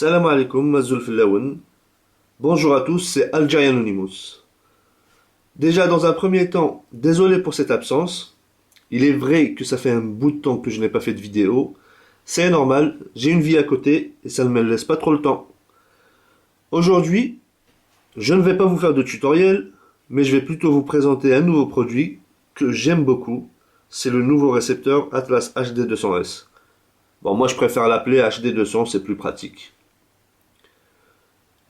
Salam alaikum, Mazul Filaoun. Bonjour à tous, c'est Algerian Anonymous. Déjà, dans un premier temps, désolé pour cette absence. Il est vrai que ça fait un bout de temps que je n'ai pas fait de vidéo. C'est normal, j'ai une vie à côté et ça ne me laisse pas trop le temps. Aujourd'hui, je ne vais pas vous faire de tutoriel, mais je vais plutôt vous présenter un nouveau produit que j'aime beaucoup. C'est le nouveau récepteur Atlas HD200S. Bon, moi je préfère l'appeler HD200, c'est plus pratique.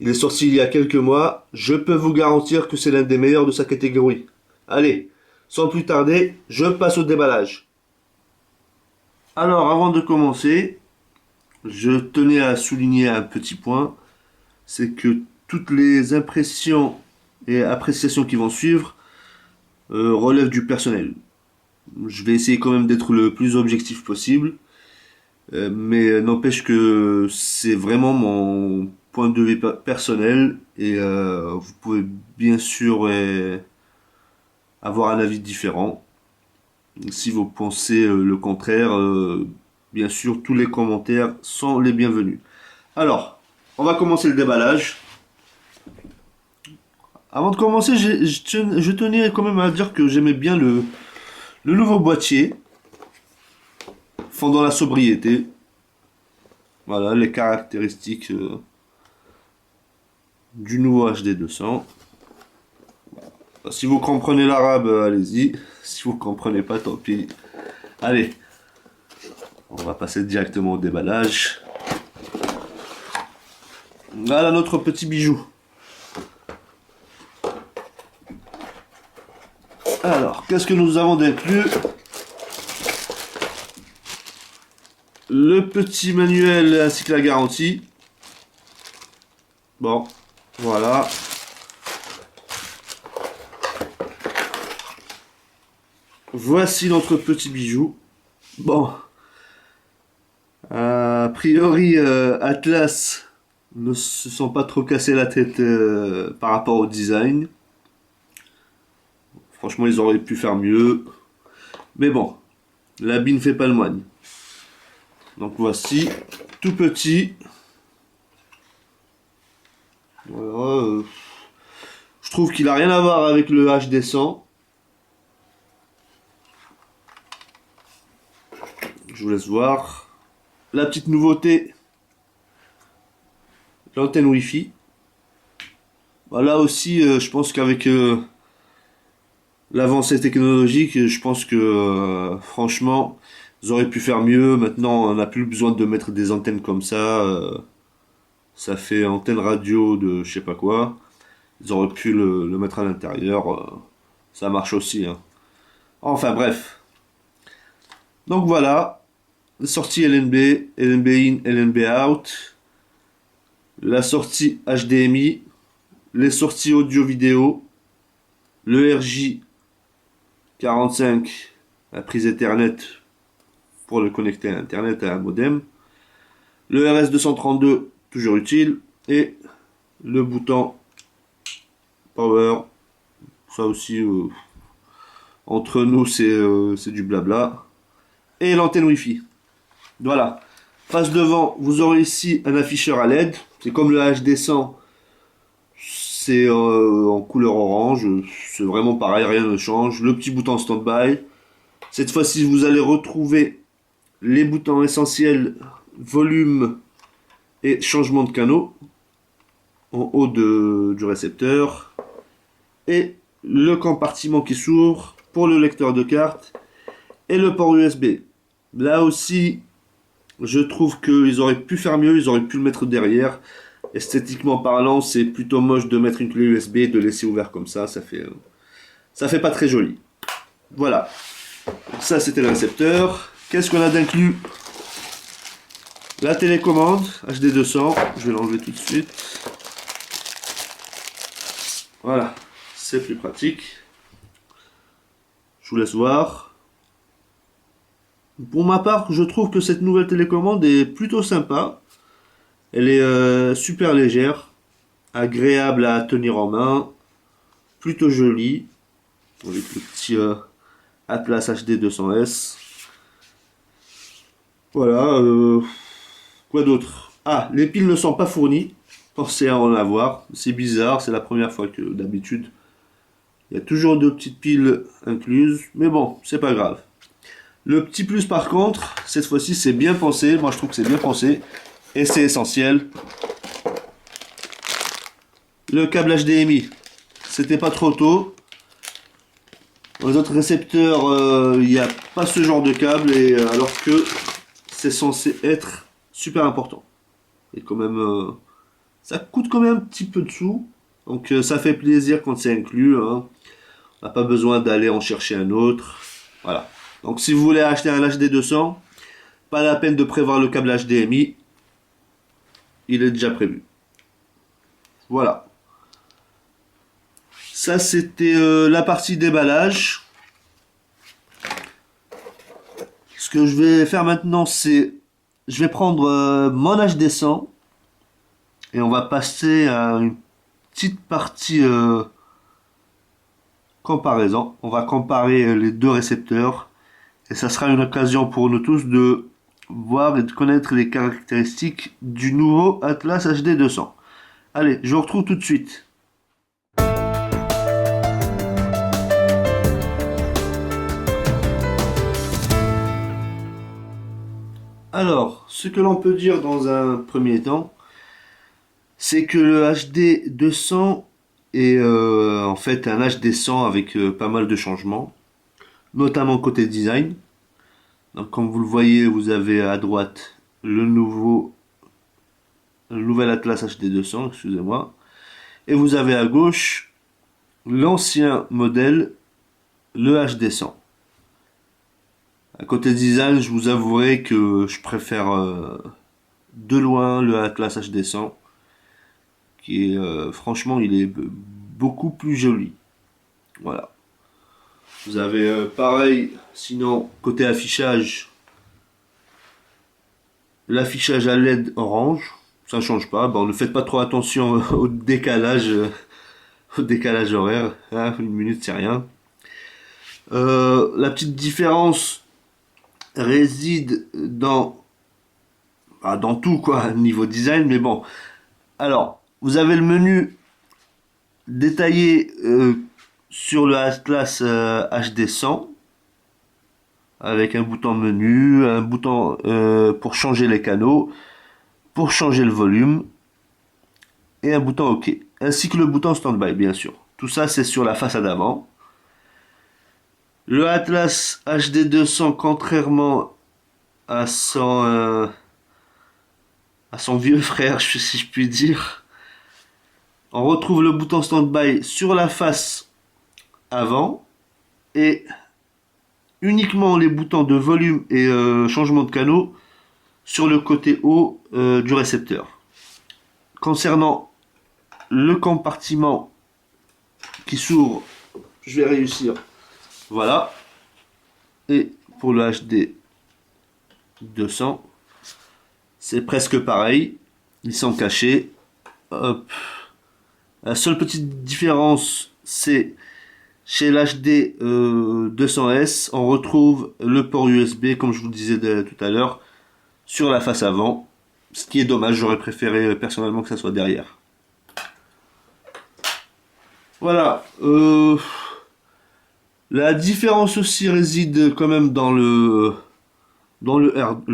Il est sorti il y a quelques mois, je peux vous garantir que c'est l'un des meilleurs de sa catégorie. Allez, sans plus tarder, je passe au déballage. Alors, avant de commencer, je tenais à souligner un petit point, c'est que toutes les impressions et appréciations qui vont suivre relèvent du personnel. Je vais essayer quand même d'être le plus objectif possible, mais n'empêche que c'est vraiment mon point de vue personnel et vous pouvez bien sûr avoir un avis différent. Si vous pensez le contraire, bien sûr tous les commentaires sont les bienvenus. Alors, on va commencer le déballage. Avant de commencer, je tenais quand même à dire que j'aimais bien le nouveau boîtier, fondant la sobriété. Voilà les caractéristiques du nouveau HD200. Si vous comprenez l'arabe, allez-y. Si vous comprenez pas, tant pis. Allez, on va passer directement au déballage. Voilà notre petit bijou. Alors, qu'est-ce que nous avons d'inclus? Le petit manuel ainsi que la garantie. Bon, voilà. Voici notre petit bijou. Bon, a priori, Atlas ne se sont pas trop cassé la tête par rapport au design. Franchement, ils auraient pu faire mieux. Mais bon, l'habit ne fait pas le moine. Donc voici, tout petit. Voilà, je trouve qu'il a rien à voir avec le HD100. Je vous laisse voir. La petite nouveauté, l'antenne Wi-Fi. Bah, là aussi, je pense qu'avec l'avancée technologique, je pense que franchement, ils auraient pu faire mieux. Maintenant, on n'a plus besoin de mettre des antennes comme ça. Ça fait antenne radio de je sais pas quoi. Ils auraient pu le mettre à l'intérieur. Ça marche aussi, hein. Enfin bref. Donc voilà. Sortie LNB, LNB in, LNB out. La sortie HDMI. Les sorties audio-vidéo. Le RJ45. La prise Ethernet pour le connecter à Internet à un modem. Le RS232, toujours utile. Et le bouton Power. Ça aussi, entre nous, c'est du blabla. Et l'antenne Wi-Fi. Voilà. Face devant, vous aurez ici un afficheur à LED. C'est comme le HD100. C'est en couleur orange. C'est vraiment pareil, rien ne change. Le petit bouton stand-by. Cette fois-ci, vous allez retrouver les boutons essentiels volume et changement de canaux en haut du récepteur. Et le compartiment qui s'ouvre pour le lecteur de carte et le port USB. Là aussi, je trouve qu'ils auraient pu faire mieux, ils auraient pu le mettre derrière. Esthétiquement parlant, c'est plutôt moche de mettre une clé USB et de laisser ouvert comme ça fait pas très joli. Voilà, ça c'était le récepteur. Qu'est-ce qu'on a d'inclus? La télécommande HD200, je vais l'enlever tout de suite. Voilà, c'est plus pratique. Je vous laisse voir. Pour ma part, je trouve que cette nouvelle télécommande est plutôt sympa. Elle est super légère, agréable à tenir en main, plutôt jolie, avec le petit Atlas HD200S. Voilà, quoi d'autre? Ah, les piles ne sont pas fournies. Pensez à en avoir. C'est bizarre, c'est la première fois que d'habitude. Il y a toujours deux petites piles incluses. Mais bon, c'est pas grave. Le petit plus par contre, cette fois-ci c'est bien pensé. Moi je trouve que c'est bien pensé. Et c'est essentiel. Le câble HDMI. C'était pas trop tôt. Dans les autres récepteurs, il n'y a pas ce genre de câble. Et alors que c'est censé être super important. Et quand même, ça coûte quand même un petit peu de sous. Donc ça fait plaisir quand c'est inclus. Hein. On n'a pas besoin d'aller en chercher un autre. Voilà. Donc si vous voulez acheter un HD 200, pas la peine de prévoir le câble HDMI. Il est déjà prévu. Voilà. Ça c'était la partie déballage. Ce que je vais faire maintenant, c'est je vais prendre mon HD 100 et on va passer à une petite partie comparaison. On va comparer les deux récepteurs et ça sera une occasion pour nous tous de voir et de connaître les caractéristiques du nouveau Atlas HD 200. Allez, je vous retrouve tout de suite. Alors, ce que l'on peut dire dans un premier temps, c'est que le HD 200 est en fait un HD 100 avec pas mal de changements, notamment côté design. Donc, comme vous le voyez, vous avez à droite le nouvel Atlas HD 200, excusez-moi, et vous avez à gauche l'ancien modèle, le HD 100. À côté design, je vous avouerai que je préfère de loin le Atlas HD 100, qui est franchement, il est beaucoup plus joli. Voilà. Vous avez pareil, sinon côté affichage, l'affichage à LED orange, ça change pas. Bon, ne faites pas trop attention au décalage horaire. Hein, une minute, c'est rien. La petite différence réside dans tout quoi, niveau design, mais bon. Alors, vous avez le menu détaillé sur le Atlas HD 100 avec un bouton menu, un bouton pour changer les canaux, pour changer le volume et un bouton OK, ainsi que le bouton standby bien sûr. Tout ça c'est sur la façade avant. Le Atlas HD 200, contrairement à son vieux frère, si je puis dire, on retrouve le bouton standby sur la face avant et uniquement les boutons de volume et changement de canaux sur le côté haut du récepteur. Concernant le compartiment qui s'ouvre, je vais réussir. Voilà. Et pour le HD 200, c'est presque pareil. Ils sont cachés. Hop. La seule petite différence, c'est chez l'HD 200S, on retrouve le port USB, comme je vous le disais tout à l'heure, sur la face avant. Ce qui est dommage, j'aurais préféré personnellement que ça soit derrière. Voilà. La différence aussi réside quand même dans le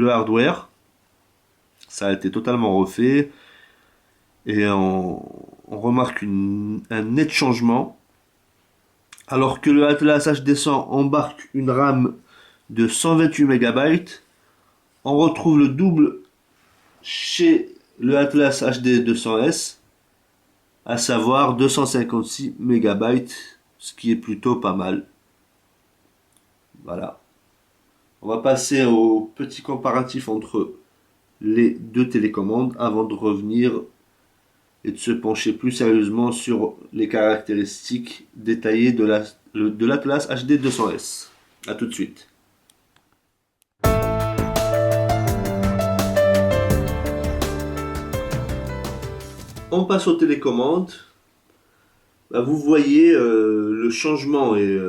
hardware. Ça a été totalement refait. Et on remarque un net changement. Alors que le Atlas HD 100 embarque une RAM de 128 MB, on retrouve le double chez le Atlas HD 200S, à savoir 256 MB, ce qui est plutôt pas mal. Voilà. On va passer au petit comparatif entre les deux télécommandes avant de revenir et de se pencher plus sérieusement sur les caractéristiques détaillées de l'Atlas HD 200S. A tout de suite. On passe aux télécommandes. Bah, vous voyez, le changement est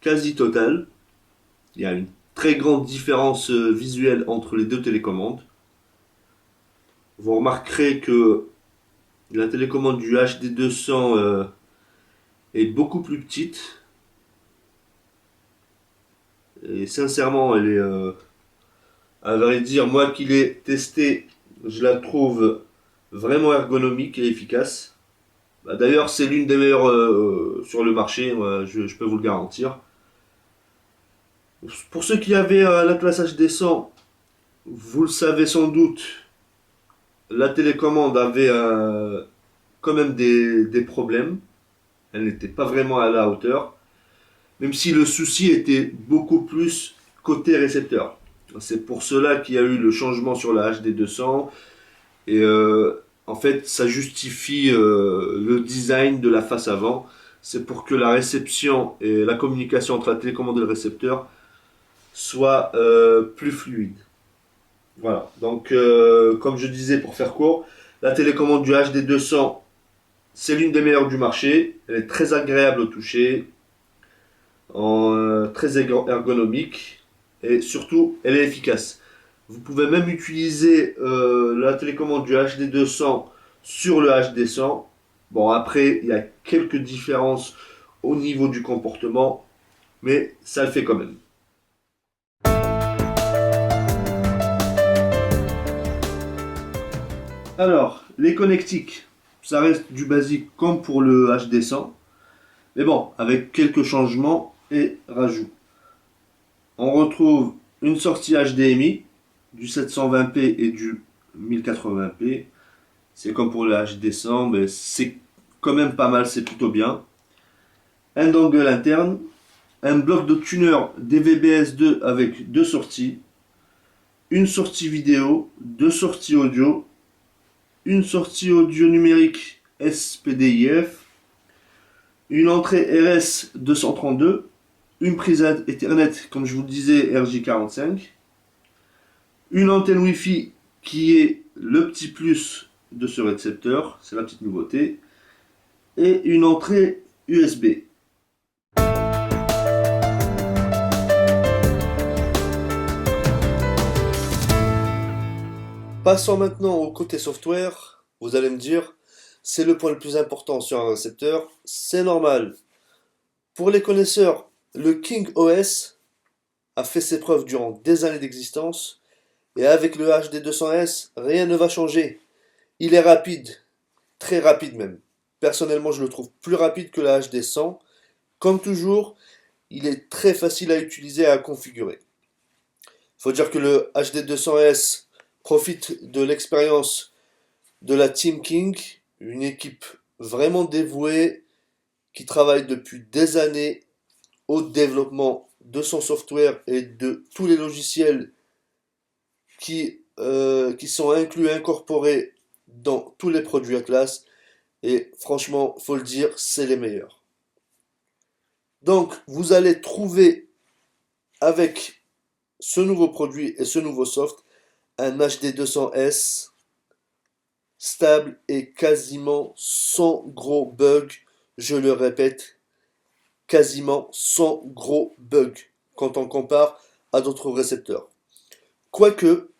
quasi total. Il y a une très grande différence visuelle entre les deux télécommandes. vous remarquerez que la télécommande du HD200 est beaucoup plus petite. Et sincèrement, elle est, à vrai dire, moi qui l'ai testée, je la trouve vraiment ergonomique et efficace. Bah, d'ailleurs, c'est l'une des meilleures sur le marché, moi, je peux vous le garantir. Pour ceux qui avaient l'Atlas HD100, vous le savez sans doute, la télécommande avait quand même des problèmes. Elle n'était pas vraiment à la hauteur, même si le souci était beaucoup plus côté récepteur. C'est pour cela qu'il y a eu le changement sur la HD200 et en fait ça justifie le design de la face avant. C'est pour que la réception et la communication entre la télécommande et le récepteur soit plus fluide. Voilà, donc comme je disais pour faire court, la télécommande du HD200 c'est l'une des meilleures du marché. Elle est très agréable au toucher, très ergonomique et surtout elle est efficace. Vous pouvez même utiliser la télécommande du HD200 sur le HD100. Bon, après, il y a quelques différences au niveau du comportement, mais ça le fait quand même. Alors, les connectiques, ça reste du basique comme pour le HD100, mais bon, avec quelques changements et rajouts. On retrouve une sortie HDMI du 720p et du 1080p. C'est comme pour le HD100, mais c'est quand même pas mal, c'est plutôt bien. Un dongle interne, un bloc de tuner DVB-S2 avec deux sorties, une sortie vidéo, deux sorties audio, une sortie audio numérique SPDIF, une entrée RS 232, une prise Ethernet, comme je vous le disais, RJ45, une antenne Wi-Fi qui est le petit plus de ce récepteur, c'est la petite nouveauté, et une entrée USB. Passons maintenant au côté software. Vous allez me dire, c'est le point le plus important sur un récepteur. C'est normal. Pour les connaisseurs, le King OS a fait ses preuves durant des années d'existence. Et avec le HD200S, rien ne va changer. Il est rapide, très rapide même. Personnellement, je le trouve plus rapide que la HD100. Comme toujours, il est très facile à utiliser et à configurer. Il faut dire que le HD200S profite de l'expérience de la Team King, une équipe vraiment dévouée qui travaille depuis des années au développement de son software et de tous les logiciels qui sont inclus et incorporés dans tous les produits Atlas. Et franchement, faut le dire, c'est les meilleurs. Donc, vous allez trouver avec ce nouveau produit et ce nouveau soft un HD200S stable et quasiment sans gros bugs. Je le répète, quasiment sans gros bugs quand on compare à d'autres récepteurs. Quoique,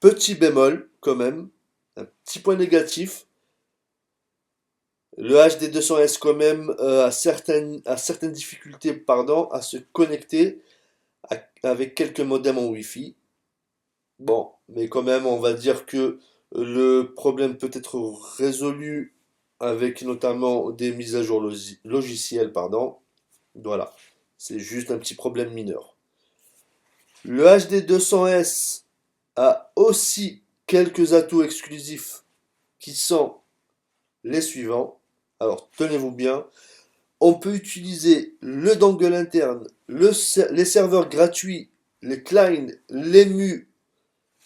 petit bémol quand même, un petit point négatif, le HD200S quand même a certaines difficultés à se connecter avec quelques modems en Wi-Fi. Bon, mais quand même, on va dire que le problème peut être résolu avec notamment des mises à jour logicielles, pardon. Voilà, c'est juste un petit problème mineur. Le HD200S a aussi quelques atouts exclusifs qui sont les suivants. Alors, tenez-vous bien. On peut utiliser le dongle interne, les serveurs gratuits, les clients, l'EMU,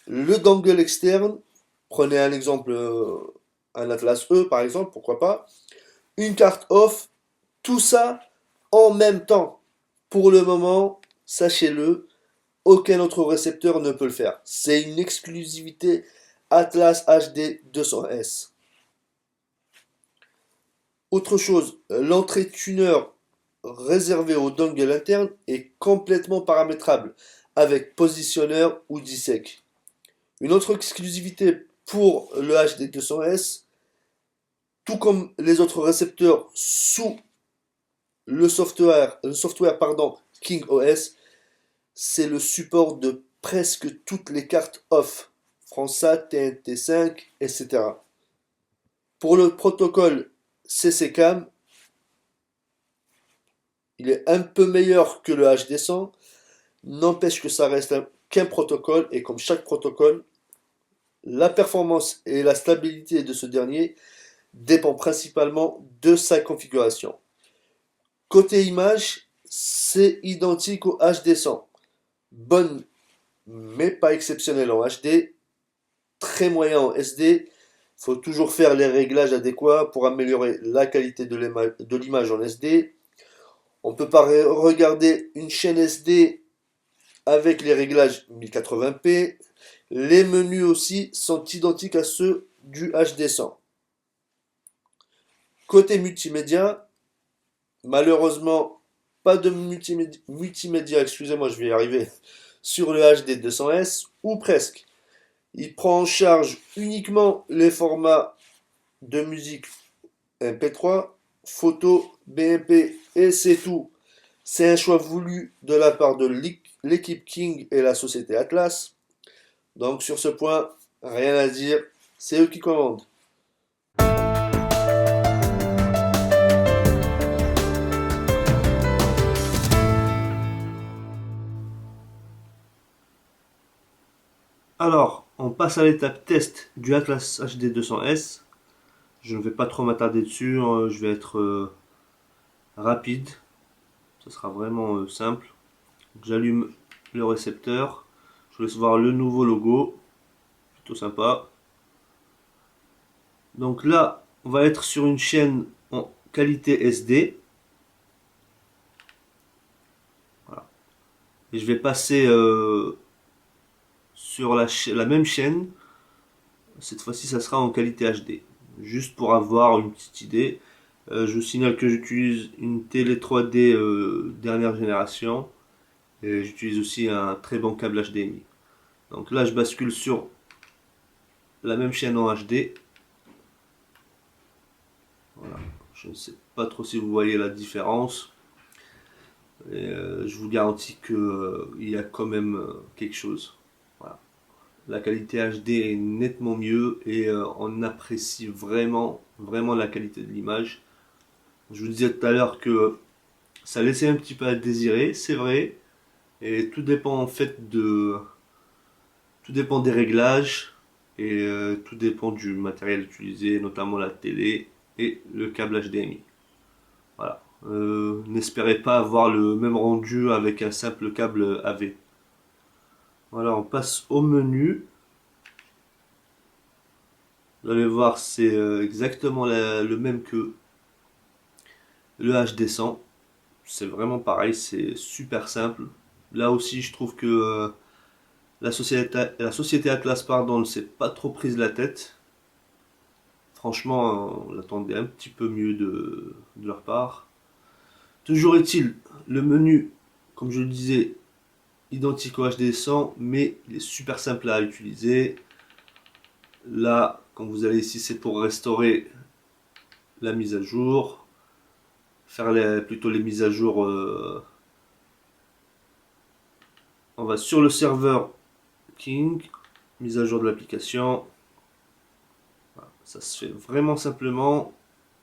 le dongle externe. Prenez un exemple, un Atlas E par exemple, pourquoi pas. Une carte off, tout ça en même temps. Pour le moment, sachez-le, aucun autre récepteur ne peut le faire. C'est une exclusivité Atlas HD 200S. Autre chose, l'entrée tuner réservée au dongle interne est complètement paramétrable avec positionneur ou dissec. Une autre exclusivité pour le HD200S, tout comme les autres récepteurs sous le software pardon, King OS, c'est le support de presque toutes les cartes off, FranceSat, TNT5, etc. Pour le protocole CC-CAM, il est un peu meilleur que le HD100, n'empêche que ça reste qu'un protocole, et comme chaque protocole, la performance et la stabilité de ce dernier dépend principalement de sa configuration. Côté image, c'est identique au HD100. Bonne, mais pas exceptionnelle en HD, très moyen en SD. Il faut toujours faire les réglages adéquats pour améliorer la qualité de l'image en SD. On peut pas regarder une chaîne SD avec les réglages 1080p. Les menus aussi sont identiques à ceux du HD100. Côté multimédia, malheureusement, pas de multimédia, excusez-moi, je vais y arriver, sur le HD200S, ou presque. Il prend en charge uniquement les formats de musique MP3, photo, BMP, et c'est tout. C'est un choix voulu de la part de l'équipe King et la société Atlas. Donc sur ce point, rien à dire, c'est eux qui commandent. Alors, on passe à l'étape test du Atlas HD200S. Je ne vais pas trop m'attarder dessus, je vais être rapide. Ce sera vraiment simple. J'allume le récepteur. Je vous laisse voir le nouveau logo. Plutôt sympa. Donc là, on va être sur une chaîne en qualité SD. Voilà. Et je vais passer sur la même chaîne. Cette fois-ci, ça sera en qualité HD. Juste pour avoir une petite idée. Je vous signale que j'utilise une télé 3D dernière génération. Et j'utilise aussi un très bon câble HDMI. Donc là, je bascule sur la même chaîne en HD. Voilà. Je ne sais pas trop si vous voyez la différence. Et, je vous garantis qu'il y a quand même quelque chose. Voilà. La qualité HD est nettement mieux et on apprécie vraiment la qualité de l'image. Je vous disais tout à l'heure que ça laissait un petit peu à désirer, c'est vrai. Et tout dépend en fait tout dépend des réglages et tout dépend du matériel utilisé, notamment la télé et le câble HDMI. Voilà. N'espérez pas avoir le même rendu avec un simple câble AV. Voilà, on passe au menu. Vous allez voir, c'est exactement le même que le HD100. C'est vraiment pareil, c'est super simple. Là aussi, je trouve que la société Atlas, pardon, ne s'est pas trop prise la tête. Franchement, on l'attendait un petit peu mieux de leur part. Toujours est-il, le menu, comme je le disais, identique au HD100, mais il est super simple à utiliser. Là, quand vous allez ici, c'est pour restaurer la mise à jour, faire plutôt les mises à jour. On va sur le serveur King, mise à jour de l'application. Voilà, ça se fait vraiment simplement.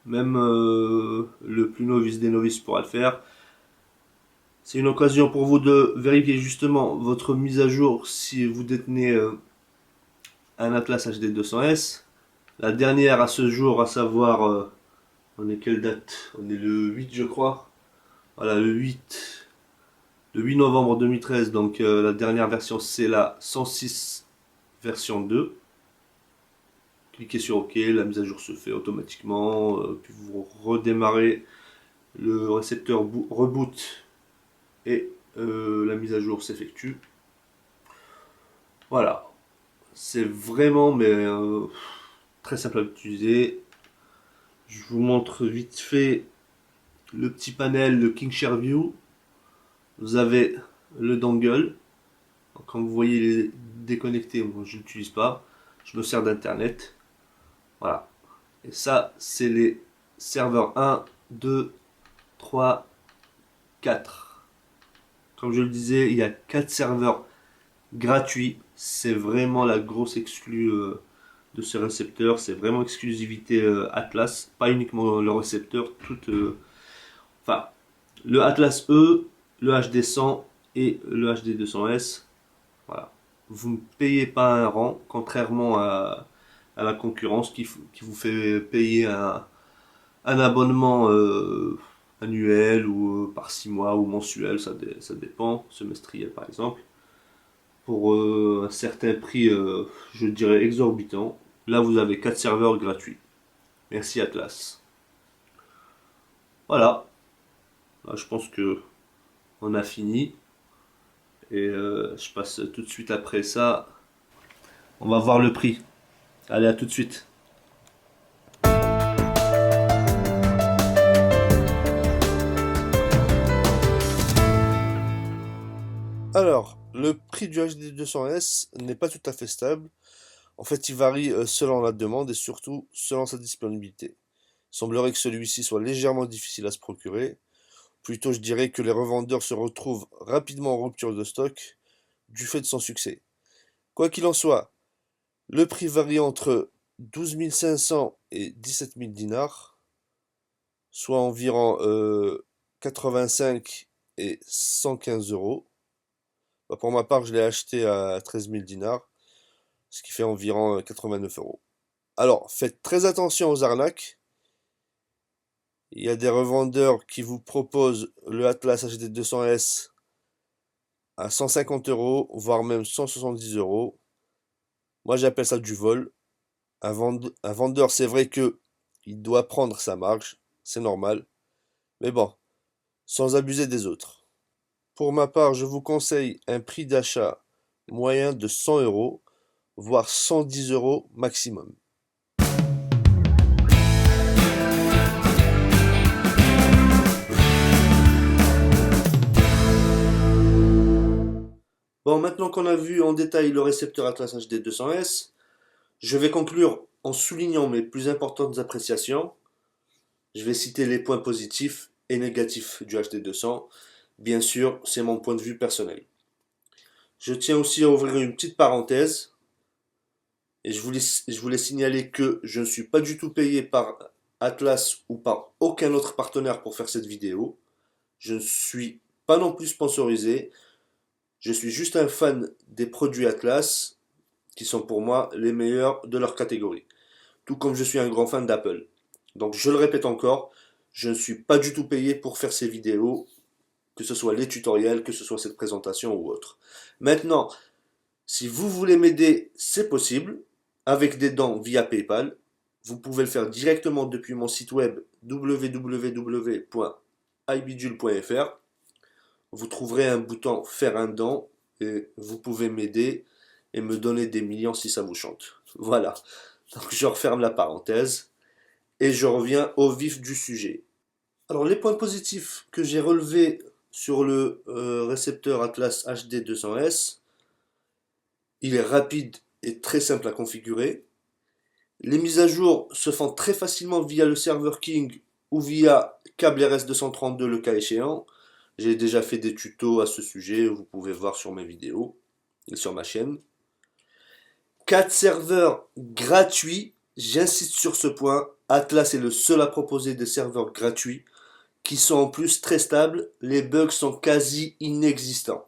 Même le plus novice des novices pourra le faire. C'est une occasion pour vous de vérifier justement votre mise à jour si vous détenez un Atlas HD200S. La dernière à ce jour, à savoir, on est quelle date? On est le 8 je crois. Voilà, le 8 novembre 2013, donc la dernière version c'est la 106 version 2. Cliquez sur OK, la mise à jour se fait automatiquement, puis vous redémarrez le récepteur reboot et la mise à jour s'effectue. Voilà, c'est vraiment mais très simple à utiliser. Je vous montre vite fait le petit panel, le KingShare View. Vous avez le dongle. Comme vous voyez, il est déconnecté, moi je l'utilise pas. je me sers d'internet. Voilà. Et ça, c'est les serveurs 1, 2, 3, 4. Comme je le disais, il y a 4 serveurs gratuits. C'est vraiment la grosse exclue de ce récepteur. C'est vraiment exclusivité Atlas. Pas uniquement le récepteur. Enfin, le Atlas E, le HD100 et le HD200S. Voilà. Vous ne payez pas un rang, contrairement à la concurrence qui vous fait payer un abonnement annuel ou par 6 mois ou mensuel, ça dépend, semestriel par exemple, pour un certain prix, je dirais exorbitant. Là, vous avez 4 serveurs gratuits. Merci Atlas. Voilà, là, je pense que on a fini et je passe tout de suite après ça. On va voir le prix. Allez, à tout de suite. Alors, le prix du HD200S n'est pas tout à fait stable. En fait, il varie selon la demande et surtout selon sa disponibilité. Il semblerait que celui-ci soit légèrement difficile à se procurer. Plutôt, je dirais que les revendeurs se retrouvent rapidement en rupture de stock du fait de son succès. Quoi qu'il en soit, le prix varie entre 12 500 et 17 000 dinars, soit environ 85 et 115 euros. Bah, pour ma part, je l'ai acheté à 13 000 dinars, ce qui fait environ 89 euros. Alors, faites très attention aux arnaques. Il y a des revendeurs qui vous proposent le Atlas HD200S à 150 euros, voire même 170 euros. Moi, j'appelle ça du vol. Un vendeur, c'est vrai que il doit prendre sa marge, c'est normal. Mais bon, sans abuser des autres. Pour ma part, je vous conseille un prix d'achat moyen de 100 euros, voire 110 euros maximum. Bon, maintenant qu'on a vu en détail le récepteur Atlas HD200S, je vais conclure en soulignant mes plus importantes appréciations. Je vais citer les points positifs et négatifs du HD200. Bien sûr, c'est mon point de vue personnel. Je tiens aussi à ouvrir une petite parenthèse et je voulais signaler que je ne suis pas du tout payé par Atlas ou par aucun autre partenaire pour faire cette vidéo. Je ne suis pas non plus sponsorisé. Je suis juste un fan des produits Atlas qui sont pour moi les meilleurs de leur catégorie. Tout comme je suis un grand fan d'Apple. Donc je le répète encore, je ne suis pas du tout payé pour faire ces vidéos, que ce soit les tutoriels, que ce soit cette présentation ou autre. Maintenant, si vous voulez m'aider, c'est possible, avec des dons via PayPal. Vous pouvez le faire directement depuis mon site web www.ibidule.fr. Vous trouverez un bouton faire un don et vous pouvez m'aider et me donner des millions si ça vous chante. Voilà. Donc je referme la parenthèse et je reviens au vif du sujet. Alors les points positifs que j'ai relevés sur le récepteur Atlas HD200S, il est rapide et très simple à configurer. Les mises à jour se font très facilement via le serveur King ou via câble RS232 le cas échéant. J'ai déjà fait des tutos à ce sujet, vous pouvez voir sur mes vidéos et sur ma chaîne. 4 serveurs gratuits, j'insiste sur ce point. Atlas est le seul à proposer des serveurs gratuits qui sont en plus très stables, les bugs sont quasi inexistants.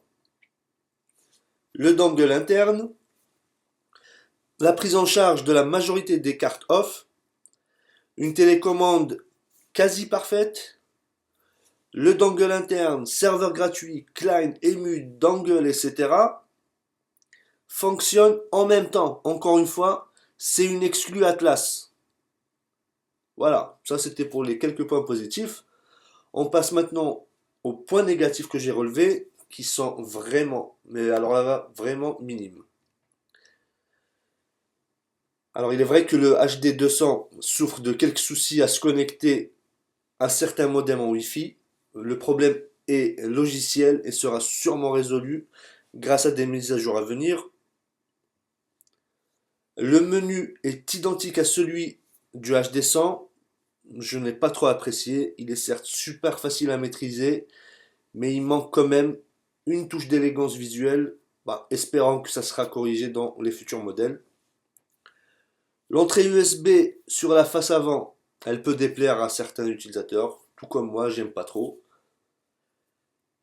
Le dongle interne, la prise en charge de la majorité des cartes off, une télécommande quasi parfaite, le dongle interne, serveur gratuit, client, EMU, dongle, etc. fonctionne en même temps. Encore une fois, c'est une exclue Atlas. Voilà, ça c'était pour les quelques points positifs. On passe maintenant aux points négatifs que j'ai relevés, qui sont vraiment, mais alors là, vraiment minimes. Alors il est vrai que le HD200 souffre de quelques soucis à se connecter à certains modems en Wi-Fi. Le problème est logiciel et sera sûrement résolu grâce à des mises à jour à venir. Le menu est identique à celui du HD100. Je n'ai pas trop apprécié. Il est certes super facile à maîtriser, mais il manque quand même une touche d'élégance visuelle, espérant que ça sera corrigé dans les futurs modèles. L'entrée USB sur la face avant, elle peut déplaire à certains utilisateurs, tout comme moi, j'aime pas trop.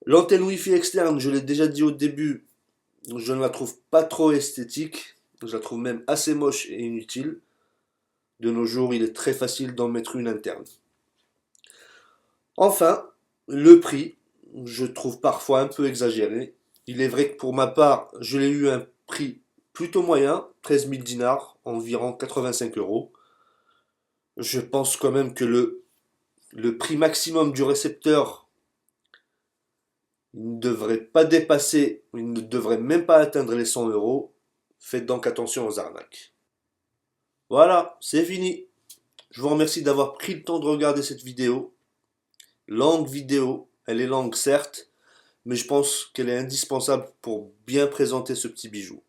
L'antenne Wi-Fi externe, je l'ai déjà dit au début, je ne la trouve pas trop esthétique, je la trouve même assez moche et inutile. De nos jours, il est très facile d'en mettre une interne. Enfin, le prix, je trouve parfois un peu exagéré. Il est vrai que pour ma part, je l'ai eu à un prix plutôt moyen, 13 000 dinars, environ 85 euros. Je pense quand même que le prix maximum du récepteur, il ne devrait pas dépasser, il ne devrait même pas atteindre les 100 euros. Faites donc attention aux arnaques. Voilà, c'est fini. Je vous remercie d'avoir pris le temps de regarder cette vidéo. Longue vidéo, elle est longue certes, mais je pense qu'elle est indispensable pour bien présenter ce petit bijou.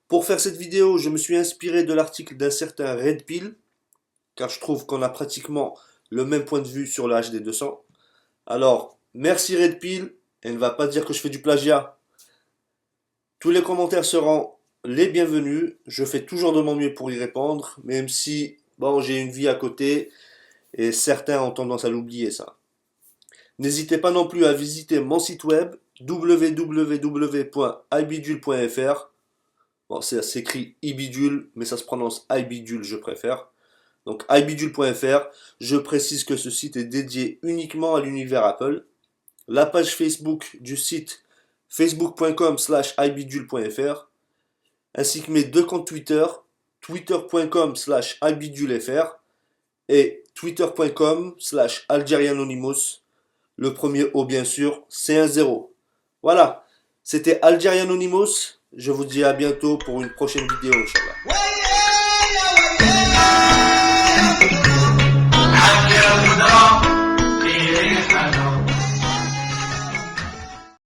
Pour faire cette vidéo, je me suis inspiré de l'article d'un certain Red Pill, car je trouve qu'on a pratiquement le même point de vue sur le HD200. Alors, merci Red Pill, et ne va pas dire que je fais du plagiat. Tous les commentaires seront les bienvenus, je fais toujours de mon mieux pour y répondre, même si, bon, j'ai une vie à côté, et certains ont tendance à l'oublier ça. N'hésitez pas non plus à visiter mon site web www.ibidule.fr. Bon, ça s'écrit ibidule, mais ça se prononce ibidule, je préfère. Donc ibidule.fr. Je précise que ce site est dédié uniquement à l'univers Apple. La page Facebook du site facebook.com/ibidule.fr, ainsi que mes deux comptes Twitter, twitter.com/ibidulefr et twitter.com/algerianonymous. Le premier O, bien sûr, c'est un 0. Voilà, c'était Algerianonymous. Je vous dis à bientôt pour une prochaine vidéo, Inch'Allah.